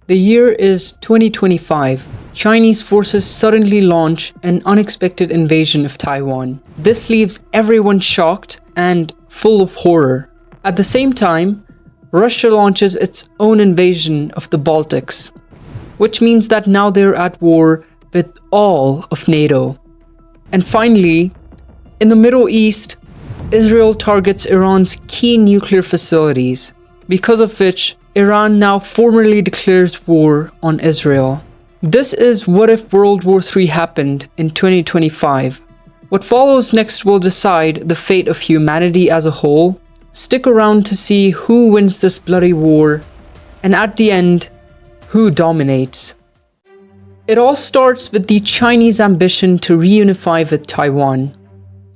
The year is 2025. Chinese forces suddenly launch an unexpected invasion of Taiwan. This leaves everyone shocked and full of horror. At the same time, Russia launches its own invasion of the Baltics, which means that now they're at war with all of NATO. And finally, in the Middle East, Israel targets Iran's key nuclear facilities, because of which Iran now formally declares war on Israel. This is what if World War III happened in 2025. What follows next will decide the fate of humanity as a whole. Stick around to see who wins this bloody war, and at the end, who dominates. It all starts with the Chinese ambition to reunify with Taiwan.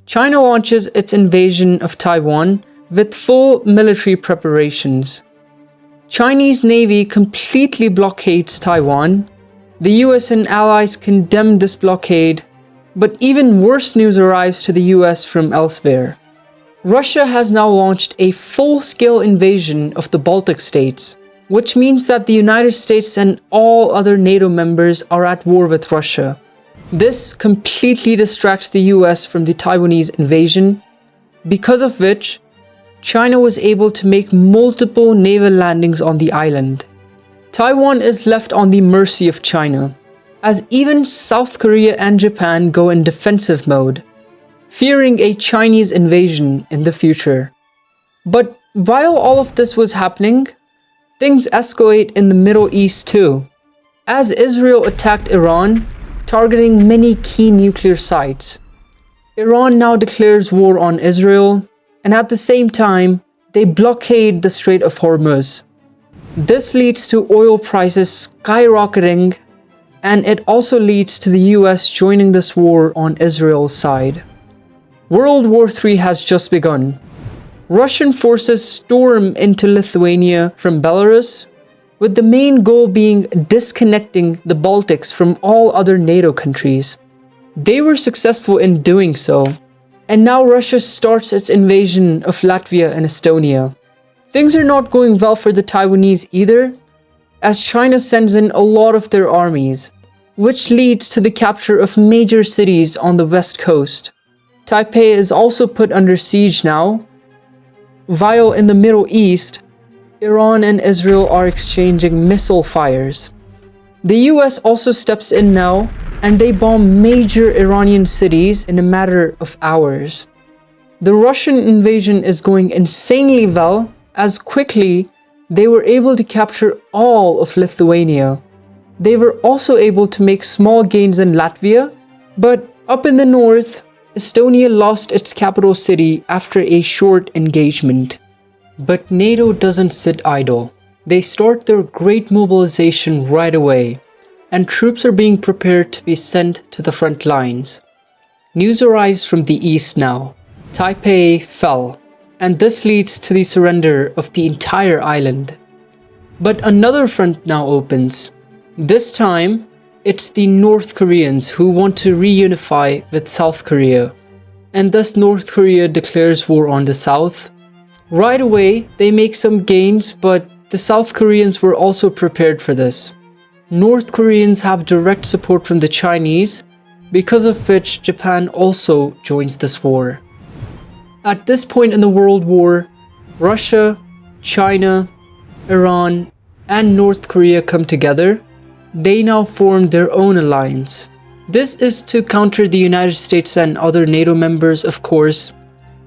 China launches its invasion of Taiwan with full military preparations. Chinese Navy completely blockades Taiwan. The US and allies condemn this blockade, but even worse news arrives to the US from elsewhere. Russia has now launched a full-scale invasion of the Baltic states, which means that the United States and all other NATO members are at war with Russia. This completely distracts the US from the Taiwanese invasion, because of which China was able to make multiple naval landings on the island. Taiwan is left on the mercy of China, as even South Korea and Japan go in defensive mode, fearing a Chinese invasion in the future. But while all of this was happening, things escalate in the Middle East too, as Israel attacked Iran, targeting many key nuclear sites. Iran now declares war on Israel, and at the same time, they blockade the Strait of Hormuz. This leads to oil prices skyrocketing, and it also leads to the US joining this war on Israel's side. World War III has just begun. Russian forces storm into Lithuania from Belarus, with the main goal being disconnecting the Baltics from all other NATO countries. They were successful in doing so, and now Russia starts its invasion of Latvia and Estonia. Things are not going well for the Taiwanese either, as China sends in a lot of their armies, which leads to the capture of major cities on the west coast. Taipei is also put under siege now, while in the Middle East, Iran and Israel are exchanging missile fires. The US also steps in now, and they bomb major Iranian cities in a matter of hours. The Russian invasion is going insanely well, as quickly they were able to capture all of Lithuania. They were also able to make small gains in Latvia, but up in the north, Estonia lost its capital city after a short engagement. But NATO doesn't sit idle. They start their great mobilization right away, and troops are being prepared to be sent to the front lines. News arrives from the east now. Taipei fell, and this leads to the surrender of the entire island. But another front now opens. This time, it's the North Koreans who want to reunify with South Korea, and thus North Korea declares war on the South. Right away, they make some gains, but the South Koreans were also prepared for this. North Koreans have direct support from the Chinese, because of which Japan also joins this war. At this point in the World War, Russia, China, Iran, and North Korea come together. They now form their own alliance. This is to counter the United States and other NATO members, of course.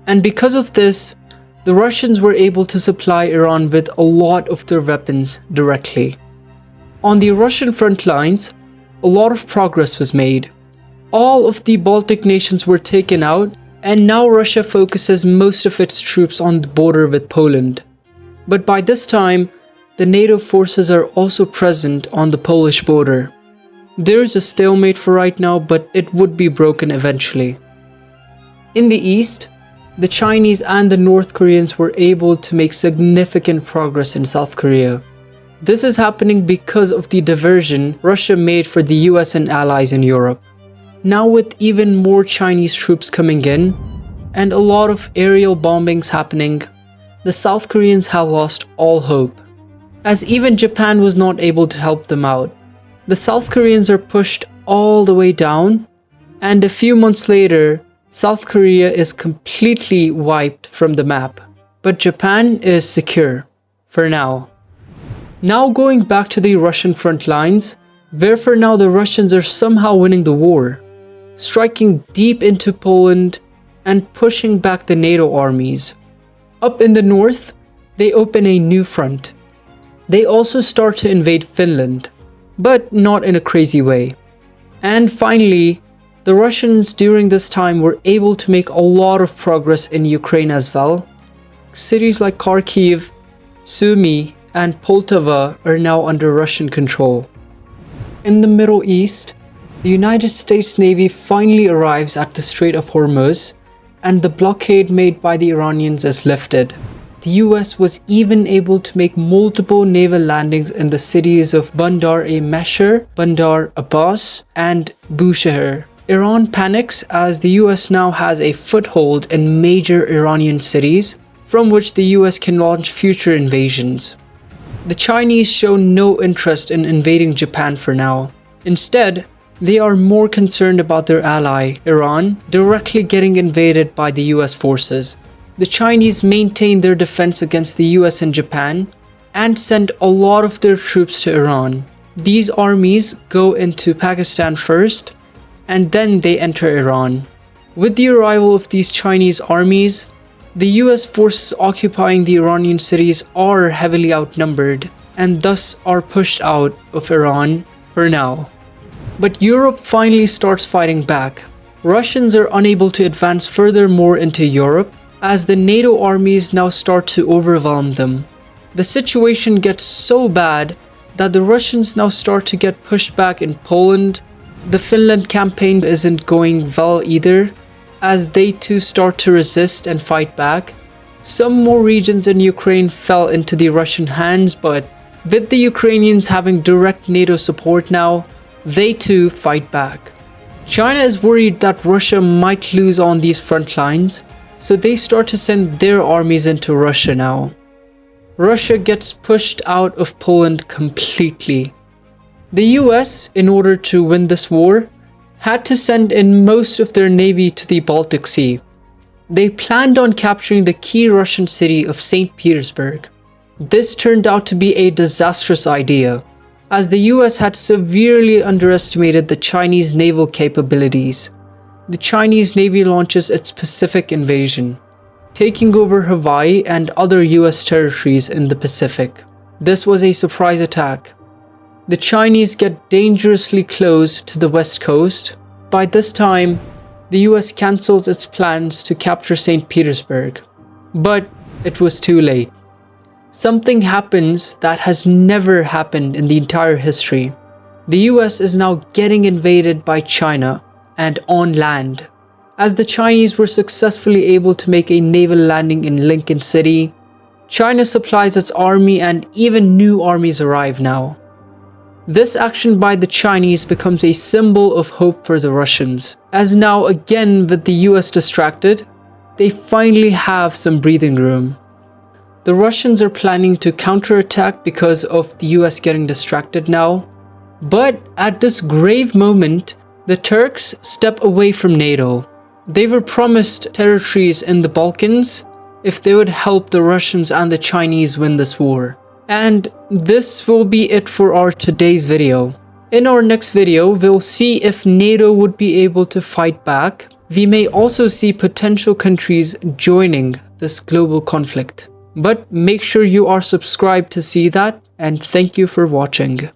And because of this, the Russians were able to supply Iran with a lot of their weapons directly. On the Russian front lines, a lot of progress was made. All of the Baltic nations were taken out, and now Russia focuses most of its troops on the border with Poland. But by this time, the NATO forces are also present on the Polish border. There is a stalemate for right now, but it would be broken eventually. In the east, the Chinese and the North Koreans were able to make significant progress in South Korea. This is happening because of the diversion Russia made for the US and allies in Europe. Now with even more Chinese troops coming in, and a lot of aerial bombings happening, the South Koreans have lost all hope. as even Japan was not able to help them out. The South Koreans are pushed all the way down, and a few months later, South Korea is completely wiped from the map. But Japan is secure, for now. Now going back to the Russian front lines, where for now the Russians are somehow winning the war, striking deep into Poland and pushing back the NATO armies. Up in the north, they open a new front. They also start to invade Finland, but not in a crazy way. And finally, the Russians during this time were able to make a lot of progress in Ukraine as well. Cities like Kharkiv, Sumy, and Poltava are now under Russian control. In the Middle East, the United States Navy finally arrives at the Strait of Hormuz, and the blockade made by the Iranians is lifted. The US was even able to make multiple naval landings in the cities of Bandar-e-Mesher, Bandar Abbas, and Bushehr. Iran panics as the US now has a foothold in major Iranian cities, from which the US can launch future invasions. The Chinese show no interest in invading Japan for now. Instead, they are more concerned about their ally, Iran, directly getting invaded by the US forces. The Chinese maintain their defense against the US and Japan and send a lot of their troops to Iran. These armies go into Pakistan first, and then they enter Iran. With the arrival of these Chinese armies, the US forces occupying the Iranian cities are heavily outnumbered and thus are pushed out of Iran for now. But Europe finally starts fighting back. Russians are unable to advance furthermore into Europe as the NATO armies now start to overwhelm them. The situation gets so bad that the Russians now start to get pushed back in Poland. The Finland campaign isn't going well either, as they too start to resist and fight back. Some more regions in Ukraine fell into the Russian hands, but with the Ukrainians having direct NATO support now, they too fight back. China is worried that Russia might lose on these front lines, so they start to send their armies into Russia now. Russia gets pushed out of Poland completely. The US, in order to win this war, had to send in most of their navy to the Baltic Sea. They planned on capturing the key Russian city of St. Petersburg. This turned out to be a disastrous idea, as the US had severely underestimated the Chinese naval capabilities. The Chinese Navy launches its Pacific invasion, taking over Hawaii and other US territories in the Pacific. This was a surprise attack. The Chinese get dangerously close to the west coast. By this time, the US cancels its plans to capture St. Petersburg. But it was too late. Something happens that has never happened in the entire history. The US is now getting invaded by China, and on land. As the Chinese were successfully able to make a naval landing in Lincoln City, China supplies its army and even new armies arrive now. This action by the Chinese becomes a symbol of hope for the Russians, as now again with the US distracted, they finally have some breathing room. The Russians are planning to counterattack because of the US getting distracted now, but at this grave moment, the Turks step away from NATO. They were promised territories in the Balkans if they would help the Russians and the Chinese win this war. And this will be it for our today's video. In our next video, we'll see if NATO would be able to fight back. We may also see potential countries joining this global conflict. But make sure you are subscribed to see that, and thank you for watching.